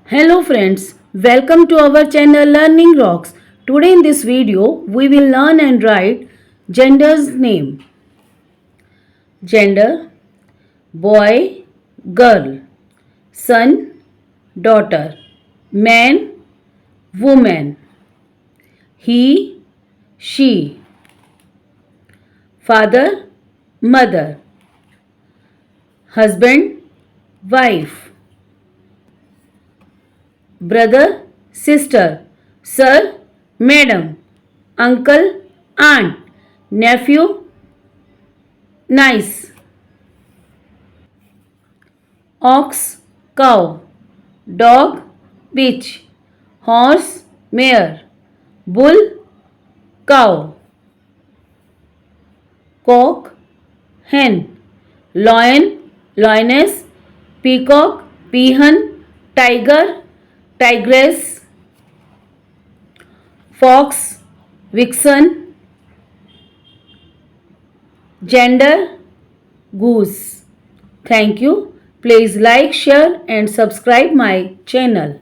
Hello friends, welcome to our channel Learning Rocks. Today in this video we will learn and write gender's name. Gender, boy, girl, son, daughter, man, woman, he, she, father, mother, husband, wife, brother, sister, sir, madam, uncle, aunt, nephew, nice, ox, cow, dog, bitch, horse, mare, bull, cow, cock, hen, lion, lioness, peacock, peahen, tiger, tigress, fox, vixen, gender, goose. Thank you. Please like, share and subscribe my channel.